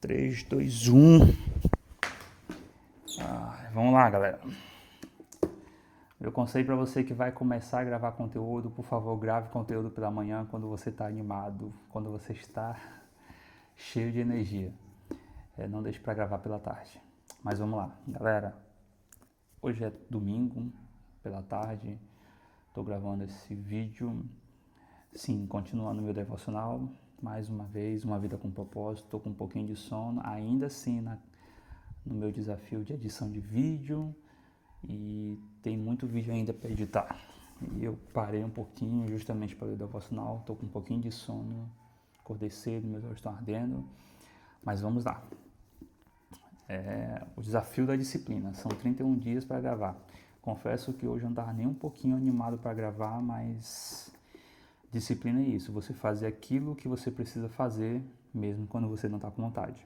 3, 2, 1. Vamos lá, galera. Meu conselho para você que vai começar a gravar conteúdo, por favor, grave conteúdo pela manhã quando você está animado, quando você está cheio de energia. Não deixe para gravar pela tarde. Mas vamos lá, galera. Hoje é domingo, pela tarde. Estou gravando esse vídeo. Sim, continuando meu devocional. Mais uma vez, uma vida com propósito. Estou com um pouquinho de sono. Ainda assim, no meu desafio de edição de vídeo. E tem muito vídeo ainda para editar. E eu parei um pouquinho justamente para ler o devocional. Estou com um pouquinho de sono. Acordei cedo, meus olhos estão ardendo. Mas vamos lá. O desafio da disciplina. São 31 dias para gravar. Confesso que hoje eu não estava nem um pouquinho animado para gravar, mas disciplina é isso. Você fazer aquilo que você precisa fazer, mesmo quando você não está com vontade.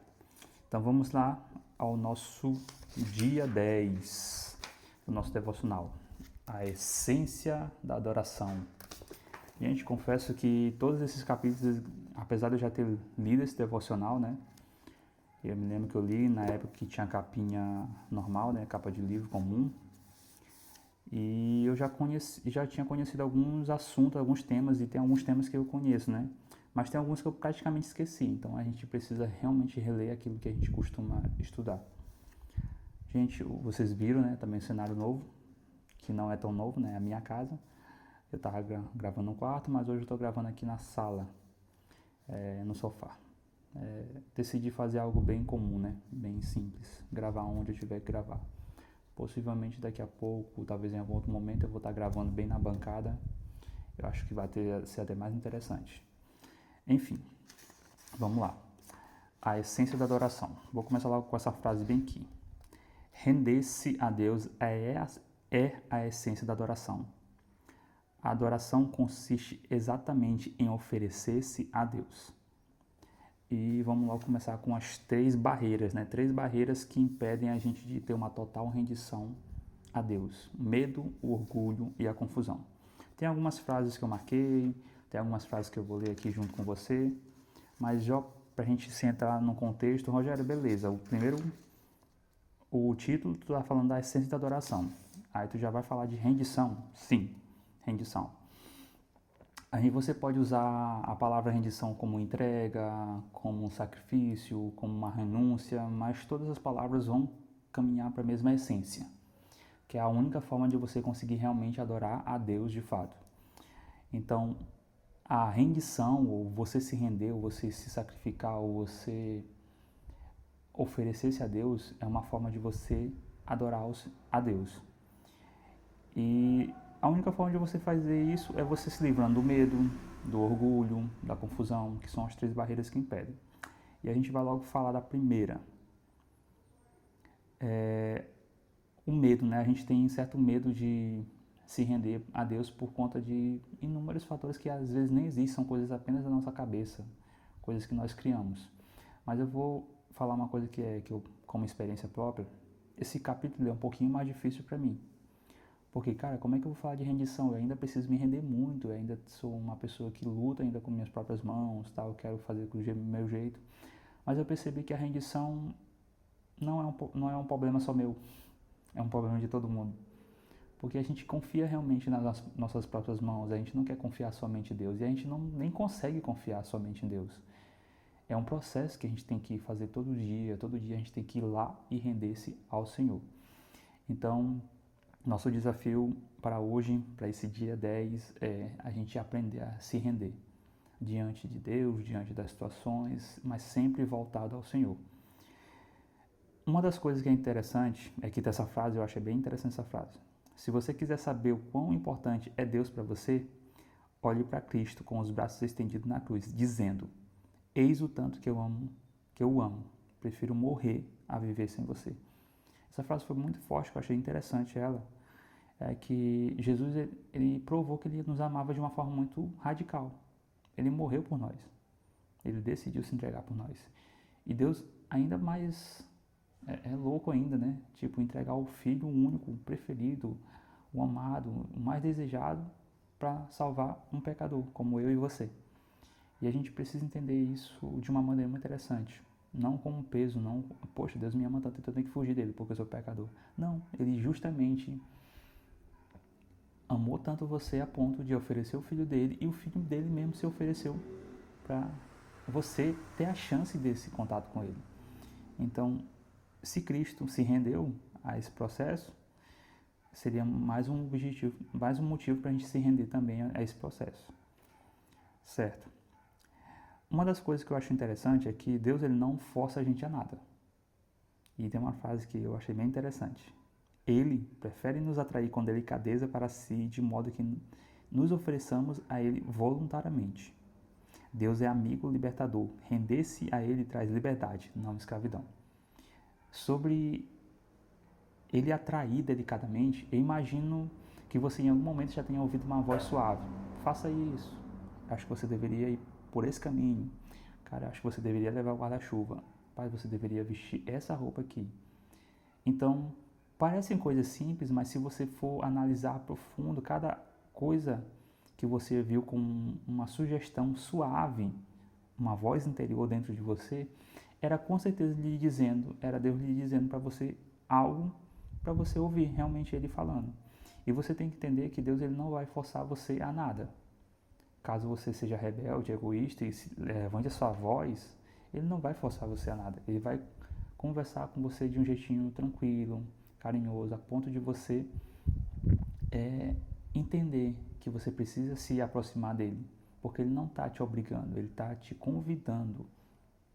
Então vamos lá ao nosso dia 10 do nosso devocional. A essência da adoração. Gente, confesso que todos esses capítulos, apesar de eu já ter lido esse devocional, né? Eu me lembro que eu li na época que tinha capinha normal, né? Capa de livro comum. E eu já tinha conhecido alguns assuntos, alguns temas, e tem alguns temas que eu conheço, né? Mas tem alguns que eu praticamente esqueci, então a gente precisa realmente reler aquilo que a gente costuma estudar. Gente, vocês viram, né? Também um cenário novo, que não é tão novo, né? A minha casa. Eu estava gravando no quarto, mas hoje eu estou gravando aqui na sala, no sofá. Decidi fazer algo bem comum, né? Bem simples. Gravar onde eu tiver que gravar. Possivelmente daqui a pouco, talvez em algum outro momento, eu vou estar gravando bem na bancada. Eu acho que vai ser até mais interessante. Enfim, vamos lá. A essência da adoração. Vou começar logo com essa frase bem aqui. Render-se a Deus é a essência da adoração. A adoração consiste exatamente em oferecer-se a Deus. E vamos logo começar com as 3 barreiras, né? 3 barreiras que impedem a gente de ter uma total rendição a Deus. O medo, o orgulho e a confusão. Tem algumas frases que eu marquei, tem algumas frases que eu vou ler aqui junto com você, mas já pra gente se entrar no contexto, Rogério, beleza, o título tu tá falando da essência da adoração. Aí tu já vai falar de rendição? Sim, rendição. Aí você pode usar a palavra rendição como entrega, como um sacrifício, como uma renúncia, mas todas as palavras vão caminhar para a mesma essência, que é a única forma de você conseguir realmente adorar a Deus de fato. Então, a rendição, ou você se render, ou você se sacrificar, ou você oferecer-se a Deus, é uma forma de você adorar a Deus. E a única forma de você fazer isso é você se livrando do medo, do orgulho, da confusão, que são as 3 barreiras que impedem. E a gente vai logo falar da primeira. O medo, né? A gente tem certo medo de se render a Deus por conta de inúmeros fatores que às vezes nem existem, são coisas apenas da nossa cabeça, coisas que nós criamos. Mas eu vou falar uma coisa que eu, como experiência própria, esse capítulo é um pouquinho mais difícil para mim. Porque, cara, como é que eu vou falar de rendição? Eu ainda preciso me render muito, eu ainda sou uma pessoa que luta ainda com minhas próprias mãos, tal, eu quero fazer do meu jeito. Mas eu percebi que a rendição não é um problema só meu, é um problema de todo mundo. Porque a gente confia realmente nas nossas próprias mãos, a gente não quer confiar somente em Deus, e a gente nem consegue confiar somente em Deus. É um processo que a gente tem que fazer todo dia a gente tem que ir lá e render-se ao Senhor. Então, nosso desafio para hoje, para esse dia 10, é a gente aprender a se render diante de Deus, diante das situações, mas sempre voltado ao Senhor. Uma das coisas que é interessante é que dessa frase, eu achei bem interessante essa frase. Se você quiser saber o quão importante é Deus para você, olhe para Cristo com os braços estendidos na cruz, dizendo: eis o tanto que eu o amo, prefiro morrer a viver sem você. Essa frase foi muito forte, eu achei interessante ela. É que Jesus ele provou que ele nos amava de uma forma muito radical. Ele morreu por nós. Ele decidiu se entregar por nós. E Deus ainda mais é louco ainda, né? Tipo, entregar o filho único, o preferido, o amado, o mais desejado para salvar um pecador como eu e você. E a gente precisa entender isso de uma maneira muito interessante. Não como um peso, não, poxa, Deus me ama tanto, então eu tenho que fugir dele porque eu sou pecador. Não, ele justamente amou tanto você a ponto de oferecer o filho dele, e o filho dele mesmo se ofereceu para você ter a chance desse contato com ele. Então, se Cristo se rendeu a esse processo, seria mais um objetivo, mais um motivo para a gente se render também a esse processo, certo? Uma das coisas que eu acho interessante é que Deus ele não força a gente a nada. E tem uma frase que eu achei bem interessante. Ele prefere nos atrair com delicadeza para si, de modo que nos ofereçamos a ele voluntariamente. Deus é amigo libertador. Render-se a ele traz liberdade, não escravidão. Sobre ele atrair delicadamente, eu imagino que você em algum momento já tenha ouvido uma voz suave. Faça isso. Acho que você deveria ir por esse caminho. Cara, acho que você deveria levar o guarda-chuva. Pai, você deveria vestir essa roupa aqui. Então, parecem coisas simples, mas se você for analisar a profundo, cada coisa que você viu com uma sugestão suave, uma voz interior dentro de você, era com certeza lhe dizendo, era Deus lhe dizendo para você algo para você ouvir realmente ele falando. E você tem que entender que Deus ele não vai forçar você a nada. Caso você seja rebelde, egoísta e levante a sua voz, ele não vai forçar você a nada. Ele vai conversar com você de um jeitinho tranquilo, carinhoso, a ponto de você entender que você precisa se aproximar dele. Porque ele não está te obrigando, ele está te convidando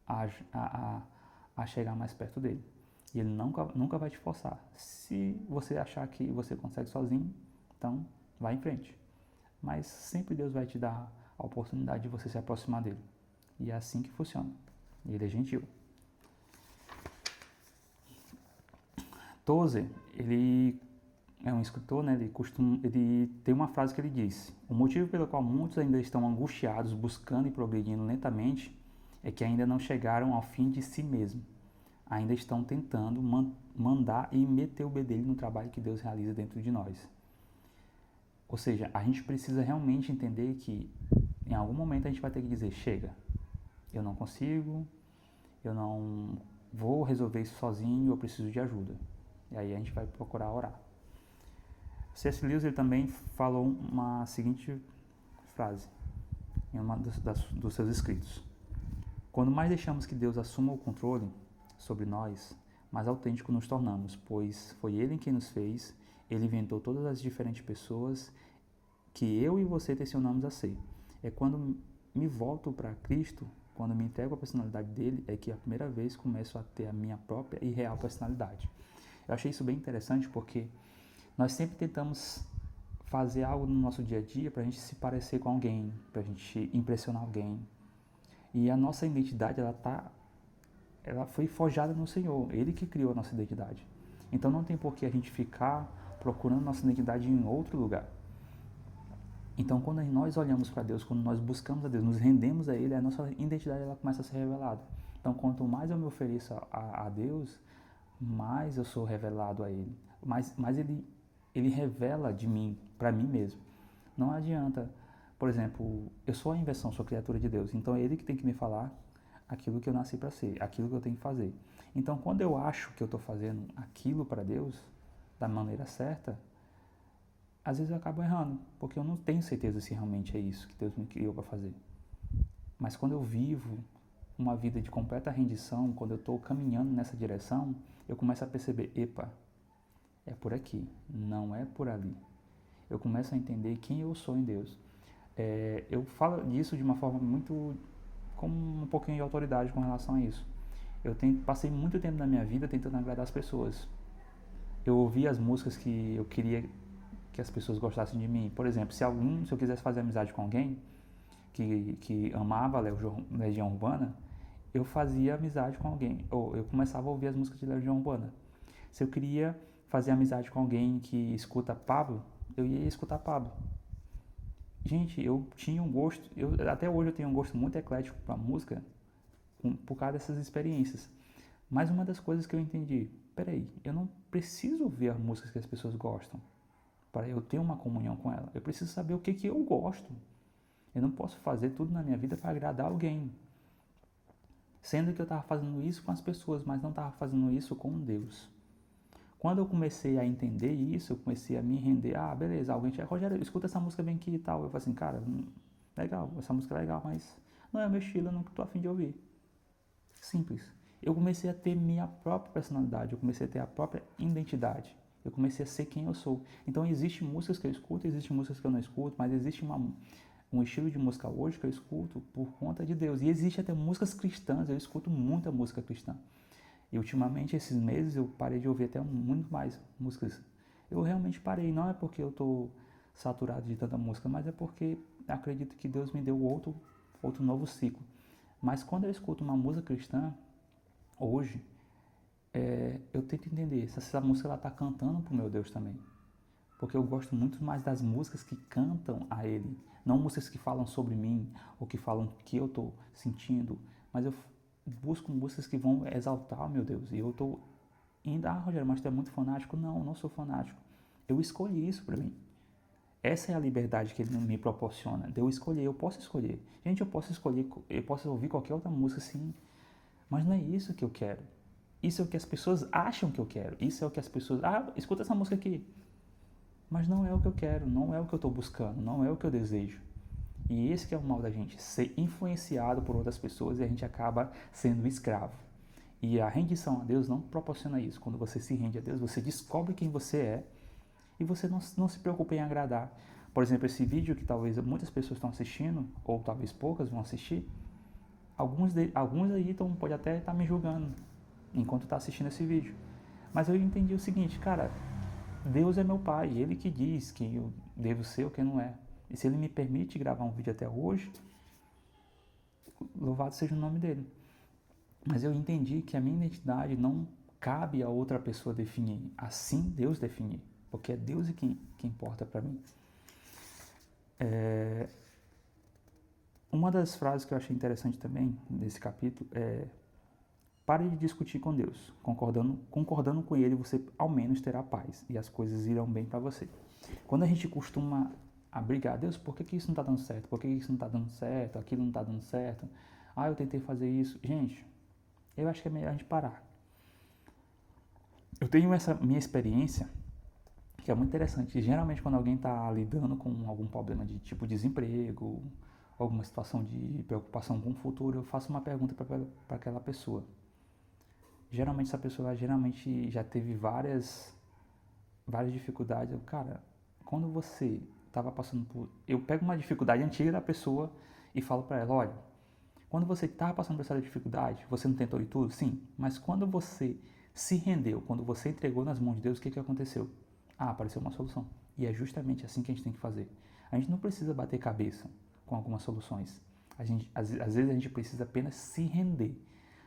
a chegar mais perto dele. E ele nunca vai te forçar. Se você achar que você consegue sozinho, então vá em frente. Mas sempre Deus vai te dar a oportunidade de você se aproximar dele. E é assim que funciona. E ele é gentil. Tozer, ele é um escritor, né? Ele tem uma frase que ele diz: o motivo pelo qual muitos ainda estão angustiados, buscando e progredindo lentamente, é que ainda não chegaram ao fim de si mesmo. Ainda estão tentando mandar e meter o bedelho no trabalho que Deus realiza dentro de nós. Ou seja, a gente precisa realmente entender que em algum momento a gente vai ter que dizer: chega, eu não consigo, eu não vou resolver isso sozinho, eu preciso de ajuda. E aí a gente vai procurar orar. C.S. Lewis ele também falou uma seguinte frase em uma dos seus escritos: quando mais deixamos que Deus assuma o controle sobre nós, mais autêntico nos tornamos, pois foi Ele quem nos fez, Ele inventou todas as diferentes pessoas que eu e você tensionamos a ser. É quando me volto para Cristo, quando me entrego à personalidade dele, é que a primeira vez começo a ter a minha própria e real personalidade. Eu achei isso bem interessante porque nós sempre tentamos fazer algo no nosso dia a dia para a gente se parecer com alguém, para a gente impressionar alguém. E a nossa identidade, ela foi forjada no Senhor, Ele que criou a nossa identidade. Então não tem por que a gente ficar procurando nossa identidade em outro lugar. Então quando nós olhamos para Deus, quando nós buscamos a Deus, nos rendemos a Ele, a nossa identidade ela começa a ser revelada. Então quanto mais eu me ofereço a Deus, mais eu sou revelado a Ele. Mais ele revela de mim, para mim mesmo. Não adianta, por exemplo, eu sou a inversão, sou criatura de Deus, então é Ele que tem que me falar aquilo que eu nasci para ser, aquilo que eu tenho que fazer. Então, quando eu acho que eu estou fazendo aquilo para Deus, da maneira certa, às vezes eu acabo errando, porque eu não tenho certeza se realmente é isso que Deus me criou para fazer. Mas quando eu vivo uma vida de completa rendição, quando eu estou caminhando nessa direção, eu começo a perceber, epa, é por aqui, não é por ali. Eu começo a entender quem eu sou em Deus. Eu falo disso de uma forma muito, com um pouquinho de autoridade com relação a isso. Passei muito tempo na minha vida tentando agradar as pessoas. Eu ouvia as músicas que eu queria que as pessoas gostassem de mim. Por exemplo, se eu quisesse fazer amizade com alguém que amava a Legião Urbana, eu fazia amizade com alguém, ou eu começava a ouvir as músicas de Legião Urbana. Se eu queria fazer amizade com alguém que escuta Pablo, eu ia escutar Pablo. Gente, eu tinha um gosto, até hoje eu tenho um gosto muito eclético para música por causa dessas experiências. Mas uma das coisas que eu entendi, peraí, eu não preciso ouvir as músicas que as pessoas gostam para eu ter uma comunhão com ela. Eu preciso saber o que eu gosto. Eu não posso fazer tudo na minha vida para agradar alguém. Sendo que eu estava fazendo isso com as pessoas, mas não estava fazendo isso com Deus. Quando eu comecei a entender isso, eu comecei a me render. Ah, beleza, alguém tinha, Rogério, escuta essa música bem aqui e tal. Eu falei assim, cara, legal, essa música é legal, mas não é o meu estilo, eu não tô afim de ouvir. Simples. Eu comecei a ter minha própria personalidade, eu comecei a ter a própria identidade. Eu comecei a ser quem eu sou. Então, existem músicas que eu escuto, existem músicas que eu não escuto, mas existe um estilo de música hoje que eu escuto por conta de Deus. E existe até músicas cristãs, eu escuto muita música cristã. E ultimamente, esses meses, eu parei de ouvir até muito mais músicas. Eu realmente parei, não é porque eu estou saturado de tanta música, mas é porque acredito que Deus me deu outro novo ciclo. Mas quando eu escuto uma música cristã, hoje, eu tento entender se essa música está cantando para o meu Deus também. Porque eu gosto muito mais das músicas que cantam a Ele. Não músicas que falam sobre mim, ou que falam o que eu estou sentindo, mas eu busco músicas que vão exaltar o meu Deus. E eu estou indo, Rogério, mas tu é muito fanático? Não, não sou fanático. Eu escolhi isso para mim. Essa é a liberdade que ele me proporciona. De eu escolher, eu posso escolher. Gente, eu posso escolher, eu posso ouvir qualquer outra música, sim. Mas não é isso que eu quero. Isso é o que as pessoas acham que eu quero. Isso é o que as pessoas... Ah, escuta essa música aqui. Mas não é o que eu quero, não é o que eu estou buscando, não é o que eu desejo. E esse que é o mal da gente, ser influenciado por outras pessoas e a gente acaba sendo escravo. E a rendição a Deus não proporciona isso. Quando você se rende a Deus, você descobre quem você é e você não se preocupa em agradar. Por exemplo, esse vídeo que talvez muitas pessoas estão assistindo, ou talvez poucas vão assistir, alguns aí pode até estar me julgando enquanto está assistindo esse vídeo. Mas eu entendi o seguinte, cara, Deus é meu pai, Ele que diz quem eu devo ser ou quem não é. E se Ele me permite gravar um vídeo até hoje, louvado seja o nome dEle. Mas eu entendi que a minha identidade não cabe a outra pessoa definir, assim Deus definir, porque é Deus que importa para mim. Uma das frases que eu achei interessante também nesse capítulo é: pare de discutir com Deus, concordando com Ele, você ao menos terá paz e as coisas irão bem para você. Quando a gente costuma brigar, Deus, por que isso não está dando certo? Por que isso não está dando certo? Aquilo não está dando certo? Ah, eu tentei fazer isso. Gente, eu acho que é melhor a gente parar. Eu tenho essa minha experiência, que é muito interessante. Geralmente, quando alguém está lidando com algum problema de tipo desemprego, alguma situação de preocupação com o futuro, eu faço uma pergunta para aquela pessoa. Geralmente, essa pessoa já teve várias dificuldades. Cara, quando você estava passando por... Eu pego uma dificuldade antiga da pessoa e falo para ela, olha, quando você estava passando por essa dificuldade, você não tentou de tudo? Sim, mas quando você se rendeu, quando você entregou nas mãos de Deus, o que aconteceu? Apareceu uma solução. E é justamente assim que a gente tem que fazer. A gente não precisa bater cabeça com algumas soluções. Às vezes a gente precisa apenas se render.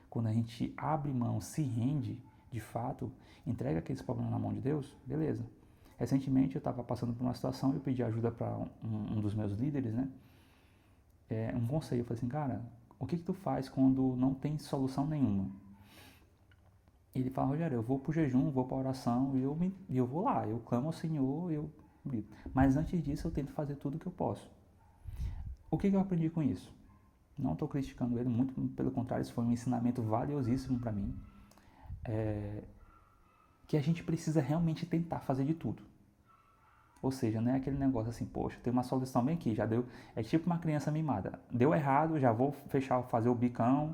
Quando a gente abre mão, se rende, de fato, entrega aqueles problemas na mão de Deus, beleza. Recentemente eu estava passando por uma situação e eu pedi ajuda para um dos meus líderes, né? Um conselho, eu falei assim, cara, o que tu faz quando não tem solução nenhuma? Ele fala, Rogério, eu vou para o jejum, vou para a oração e eu vou lá, eu clamo ao Senhor, mas antes disso eu tento fazer tudo o que eu posso. O que eu aprendi com isso? Não estou criticando ele, muito pelo contrário, isso foi um ensinamento valiosíssimo para mim. Que a gente precisa realmente tentar fazer de tudo. Ou seja, não é aquele negócio assim, poxa, tem uma solução bem aqui, já deu. É tipo uma criança mimada. Deu errado, já vou fazer o bicão,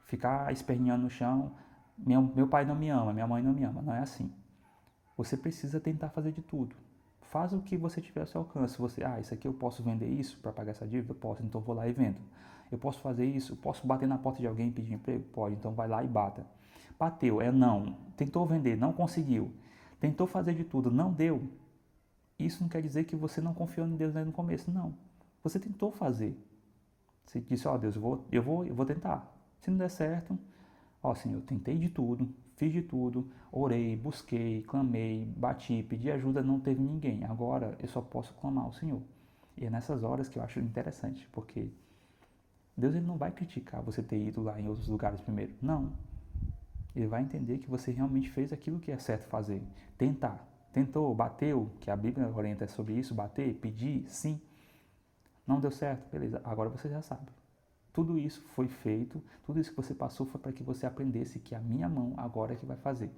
ficar esperneando no chão. Meu pai não me ama, minha mãe não me ama. Não é assim. Você precisa tentar fazer de tudo. Faz o que você tiver ao seu alcance. Isso aqui eu posso vender isso para pagar essa dívida? Posso, então vou lá e vendo. Eu posso fazer isso? Posso bater na porta de alguém e pedir emprego? Pode, então vai lá e bata. Bateu, não. Tentou vender, não conseguiu. Tentou fazer de tudo, não deu. Isso não quer dizer que você não confiou em Deus no começo, não. Você tentou fazer. Você disse, Deus, eu vou tentar. Se não der certo, Senhor, eu tentei de tudo, fiz de tudo, orei, busquei, clamei, bati, pedi ajuda, não teve ninguém. Agora eu só posso clamar ao Senhor. E é nessas horas que eu acho interessante, porque Deus ele não vai criticar você ter ido lá em outros lugares primeiro. Não. Ele vai entender que você realmente fez aquilo que é certo fazer. Tentar. Tentou, bateu, que a Bíblia orienta sobre isso, bater, pedir, sim. Não deu certo, beleza. Agora você já sabe. Tudo isso foi feito, tudo isso que você passou foi para que você aprendesse que a minha mão agora é que vai fazer.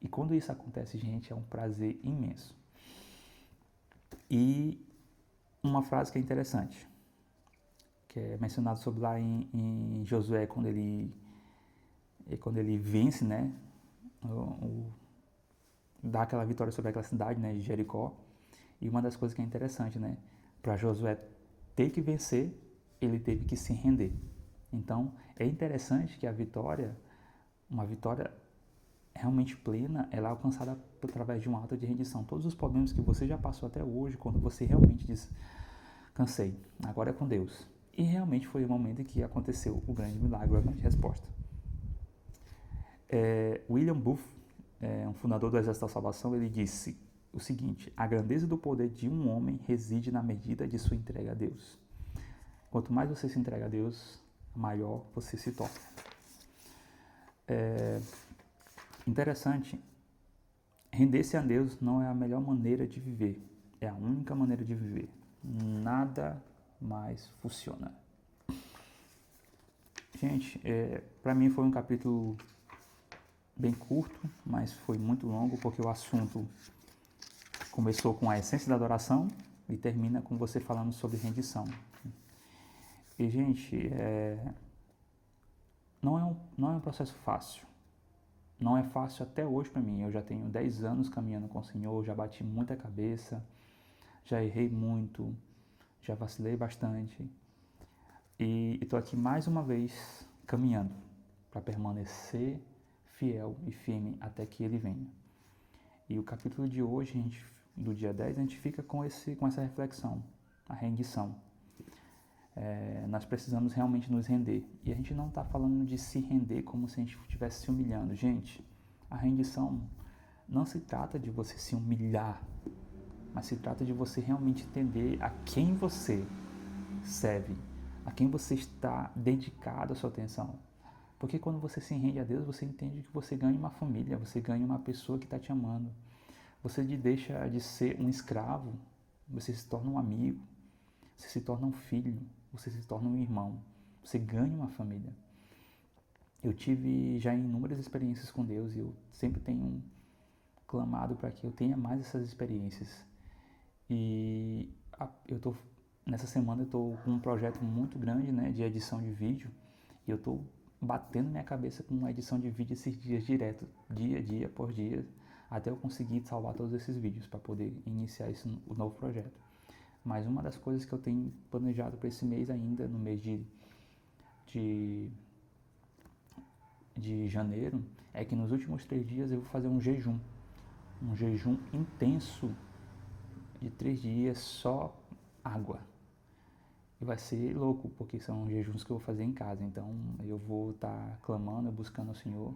E quando isso acontece, gente, é um prazer imenso. E uma frase que é interessante, que é mencionado sobre lá em Josué, quando ele vence, né, dá aquela vitória sobre aquela cidade, né, de Jericó. E uma das coisas que é interessante, né, para Josué ter que vencer, ele teve que se render. Então, é interessante que uma vitória realmente plena, ela é alcançada através de um ato de rendição. Todos os problemas que você já passou até hoje, quando você realmente diz, cansei, agora é com Deus. E realmente foi o momento em que aconteceu o grande milagre, a grande resposta. William Booth, um fundador do Exército da Salvação, ele disse o seguinte: a grandeza do poder de um homem reside na medida de sua entrega a Deus. Quanto mais você se entrega a Deus, maior você se torna. Interessante, render-se a Deus não é a melhor maneira de viver, é a única maneira de viver. Nada mais funciona. Gente, para mim foi um capítulo bem curto, mas foi muito longo, porque o assunto começou com a essência da adoração e termina com você falando sobre rendição. E, gente, não é um processo fácil. Não é fácil até hoje para mim. Eu já tenho 10 anos caminhando com o Senhor, já bati muita cabeça, já errei muito, já vacilei bastante. E estou aqui mais uma vez caminhando para permanecer fiel e firme até que Ele venha. E o capítulo de hoje, do dia 10, a gente fica com essa reflexão, a rendição. Nós precisamos realmente nos render. E a gente não está falando de se render como se a gente estivesse se humilhando. Gente, a rendição não se trata de você se humilhar, mas se trata de você realmente entender a quem você serve, a quem você está dedicado a sua atenção. Porque quando você se rende a Deus, você entende que você ganha uma família, você ganha uma pessoa que está te amando. Você deixa de ser um escravo, você se torna um amigo, você se torna um filho, você se torna um irmão, você ganha uma família. Eu tive já inúmeras experiências com Deus e eu sempre tenho clamado para que eu tenha mais essas experiências. E nessa semana eu estou com um projeto muito grande, né, de edição de vídeo, e eu estou batendo minha cabeça com uma edição de vídeo esses dias direto, dia por dia, até eu conseguir salvar todos esses vídeos para poder iniciar o novo projeto. Mas uma das coisas que eu tenho planejado para esse mês ainda, no mês de janeiro, é que nos últimos 3 dias eu vou fazer um jejum intenso de 3 dias só água. E vai ser louco, porque são jejuns que eu vou fazer em casa, então eu vou estar clamando, buscando o Senhor,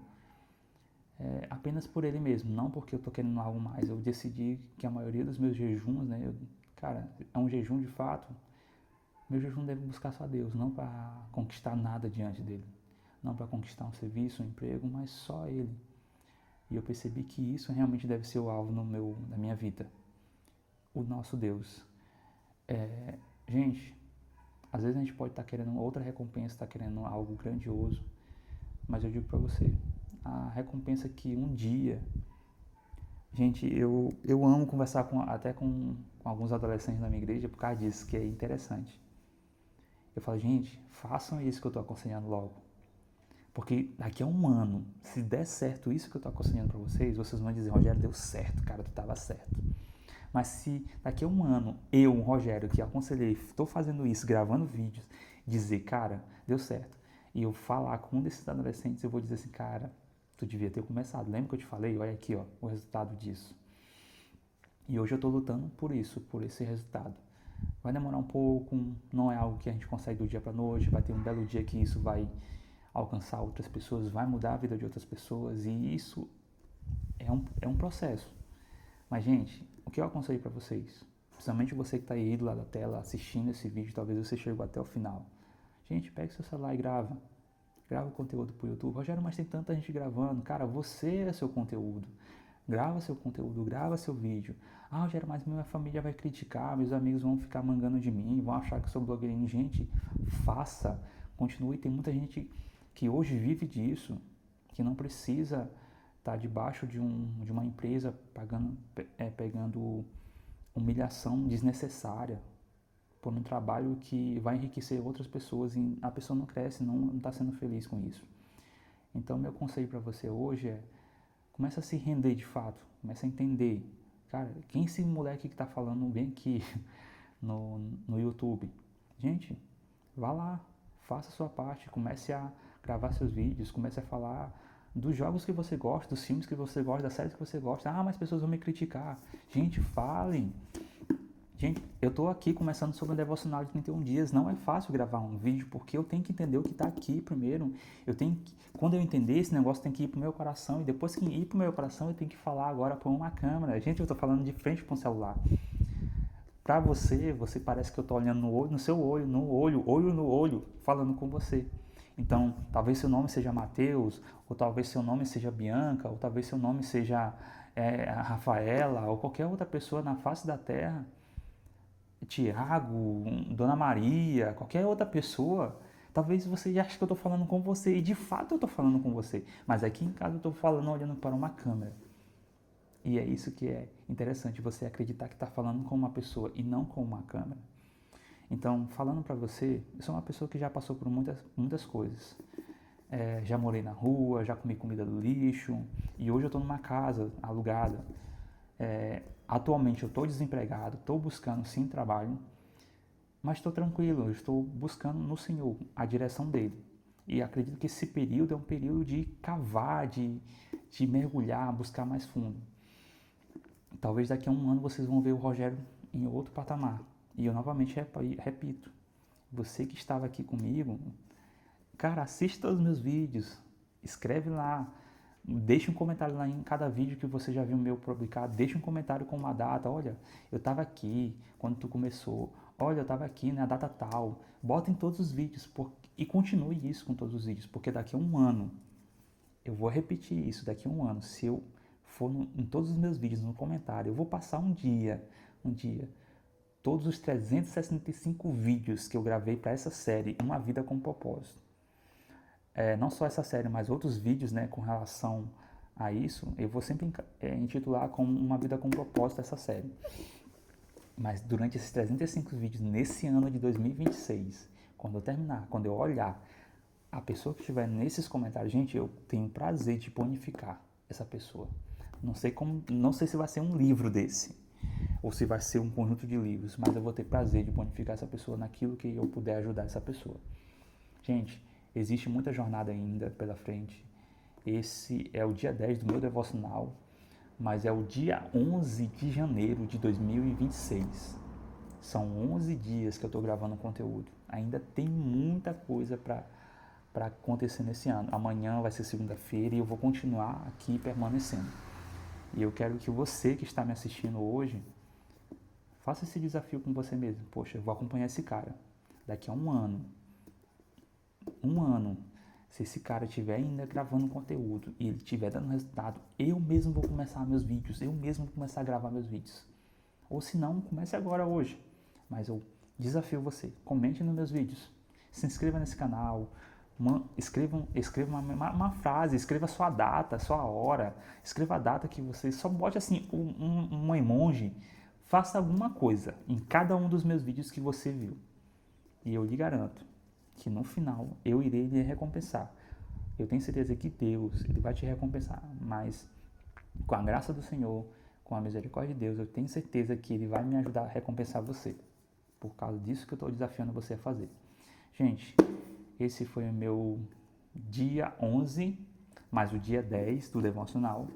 apenas por Ele mesmo, não porque eu estou querendo algo mais. Eu decidi que a maioria dos meus jejuns, né, é um jejum de fato, meu jejum deve buscar só Deus, não para conquistar nada diante dEle, não para conquistar um serviço, um emprego, mas só Ele. E eu percebi que isso realmente deve ser o alvo na minha vida, o nosso Deus. Gente, às vezes a gente pode estar querendo outra recompensa, estar querendo algo grandioso, mas eu digo para você, a recompensa que um dia... Gente, eu amo conversar até com alguns adolescentes da minha igreja por causa disso, que é interessante. Eu falo, gente, façam isso que eu estou aconselhando logo. Porque daqui a 1 ano, se der certo isso que eu estou aconselhando para vocês, vocês vão dizer, Rogério, deu certo, cara, tu estava certo. Mas se daqui a 1 ano, eu, Rogério, que aconselhei, estou fazendo isso, gravando vídeos, dizer, cara, deu certo, e eu falar com um desses adolescentes, eu vou dizer assim, cara, tu devia ter começado. Lembra que eu te falei? Olha aqui, ó, o resultado disso. E hoje eu estou lutando por isso, por esse resultado. Vai demorar um pouco, não é algo que a gente consegue do dia para a noite, vai ter um belo dia que isso vai alcançar outras pessoas, vai mudar a vida de outras pessoas, e isso é um processo. Mas, gente, o que eu aconselho para vocês, principalmente você que está aí do lado da tela assistindo esse vídeo, talvez você chegou até o final. Gente, pega seu celular e grava o conteúdo pro YouTube. Rogério, mas tem tanta gente gravando. Cara, você é seu conteúdo. Grava seu conteúdo, grava seu vídeo. Ah, Rogério, mas minha família vai criticar, meus amigos vão ficar mangando de mim, vão achar que eu sou blogueirinho. Gente, faça Continue. Tem muita gente que hoje vive disso, que não precisa estar debaixo de uma empresa pegando humilhação desnecessária por um trabalho que vai enriquecer outras pessoas e a pessoa não cresce, não está sendo feliz com isso. Então, meu conselho para você hoje é: começa a se render de fato, começa a entender. Cara, quem é esse moleque que está falando bem aqui no YouTube? Gente, vá lá, faça a sua parte, comece a gravar seus vídeos, comece a falar dos jogos que você gosta, dos filmes que você gosta, das séries que você gosta. Ah, mas as pessoas vão me criticar. Gente, falem. Gente, eu tô aqui começando sobre o devocional de 31 dias. Não é fácil gravar um vídeo, porque eu tenho que entender o que está aqui primeiro. Quando eu entender, esse negócio tem que ir pro meu coração. E depois que ir pro meu coração, eu tenho que falar agora para uma câmera. Gente, eu tô falando de frente para um celular. Para você parece que eu tô olhando no seu olho, olho no olho, falando com você. Então, talvez seu nome seja Mateus, ou talvez seu nome seja Bianca, ou talvez seu nome seja a Rafaela, ou qualquer outra pessoa na face da terra. Tiago, Dona Maria, qualquer outra pessoa, talvez você ache que eu estou falando com você, e de fato eu estou falando com você, mas aqui em casa eu estou falando olhando para uma câmera. E é isso que é interessante, você acreditar que está falando com uma pessoa e não com uma câmera. Então, falando para você, eu sou uma pessoa que já passou por muitas coisas. Já morei na rua, já comi comida do lixo, e hoje eu estou numa casa alugada. Atualmente eu estou desempregado, estou buscando sim trabalho, mas estou tranquilo, eu estou buscando no Senhor a direção dele. E acredito que esse período é um período de cavar, de mergulhar, buscar mais fundo. Talvez daqui a um ano vocês vão ver o Rogério em outro patamar. E eu novamente repito, você que estava aqui comigo, cara, assista os meus vídeos, escreve lá, deixa um comentário lá em cada vídeo que você já viu meu publicado, deixa um comentário com uma data. Olha, eu estava aqui quando tu começou, olha, eu estava aqui na data tal. Bota em todos os vídeos e continue isso com todos os vídeos, porque daqui a um ano, eu vou repetir isso, daqui a um ano, se eu for em todos os meus vídeos no comentário, eu vou passar um dia, todos os 365 vídeos que eu gravei para essa série, Uma Vida com Propósito. Não só essa série, mas outros vídeos, né, com relação a isso, eu vou sempre intitular como Uma Vida com Propósito essa série. Mas durante esses 305 vídeos, nesse ano de 2026, quando eu terminar, quando eu olhar a pessoa que estiver nesses comentários, gente, eu tenho prazer de bonificar essa pessoa. Não sei se vai ser um livro desse, ou se vai ser um conjunto de livros, mas eu vou ter prazer de bonificar essa pessoa naquilo que eu puder ajudar essa pessoa. Gente, existe muita jornada ainda pela frente. Esse é o dia 10 do meu devocional, mas é o dia 11 de janeiro de 2026. São 11 dias que eu estou gravando conteúdo. Ainda tem muita coisa para acontecer nesse ano. Amanhã vai ser segunda-feira e eu vou continuar aqui permanecendo. E eu quero que você que está me assistindo hoje, faça esse desafio com você mesmo. Poxa, eu vou acompanhar esse cara daqui a um ano, se esse cara estiver ainda gravando conteúdo e ele estiver dando resultado, eu mesmo vou começar meus vídeos, eu mesmo vou começar a gravar meus vídeos. Ou se não, comece agora hoje. Mas eu desafio você, comente nos meus vídeos, se inscreva nesse canal, escreva uma frase, escreva sua data, sua hora, escreva a data que você, só bote assim um emoji, faça alguma coisa em cada um dos meus vídeos que você viu. E eu lhe garanto que no final eu irei lhe recompensar. Eu tenho certeza que Deus, Ele vai te recompensar, mas com a graça do Senhor, com a misericórdia de Deus, eu tenho certeza que Ele vai me ajudar a recompensar você, por causa disso que eu estou desafiando você a fazer. Gente, esse foi o meu dia 11, mais o dia 10 do devocional,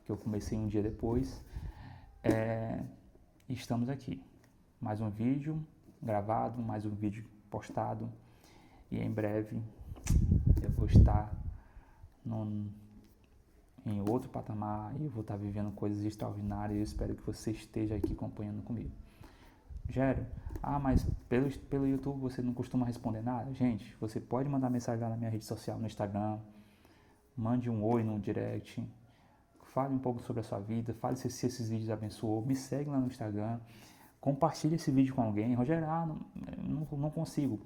que eu comecei um dia depois. Estamos aqui. Mais um vídeo gravado, mais um vídeo postado. E em breve eu vou estar em outro patamar e eu vou estar vivendo coisas extraordinárias. Eu espero que você esteja aqui acompanhando comigo. Gério, mas pelo YouTube você não costuma responder nada? Gente, você pode mandar mensagem lá na minha rede social, no Instagram, mande um oi no direct, fale um pouco sobre a sua vida, fale se esses vídeos abençoou, me segue lá no Instagram, compartilhe esse vídeo com alguém. Rogério, não consigo.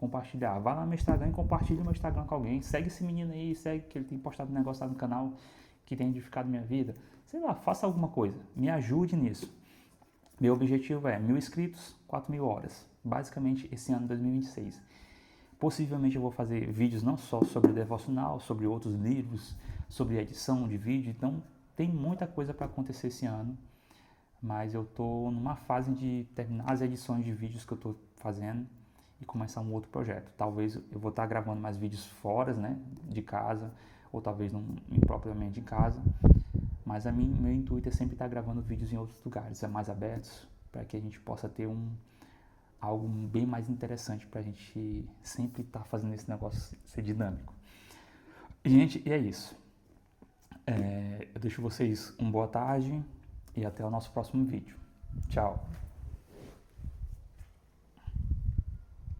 compartilhar. Vá lá no meu Instagram e compartilhe o meu Instagram com alguém. Segue esse menino aí, segue que ele tem postado um negócio lá no canal que tem edificado minha vida. Sei lá, faça alguma coisa. Me ajude nisso. Meu objetivo é 1.000 inscritos, 4.000 horas. Basicamente, esse ano 2026. Possivelmente eu vou fazer vídeos não só sobre devocional, sobre outros livros, sobre edição de vídeo. Então, tem muita coisa para acontecer esse ano. Mas eu estou numa fase de terminar as edições de vídeos que eu estou fazendo e começar um outro projeto. Talvez eu vou estar gravando mais vídeos fora, né, de casa, ou talvez não impropriamente em casa. Mas meu intuito é sempre estar gravando vídeos em outros lugares, mais abertos, para que a gente possa ter algo bem mais interessante para a gente sempre estar fazendo esse negócio ser dinâmico. Gente, e é isso. Eu deixo vocês uma boa tarde e até o nosso próximo vídeo. Tchau!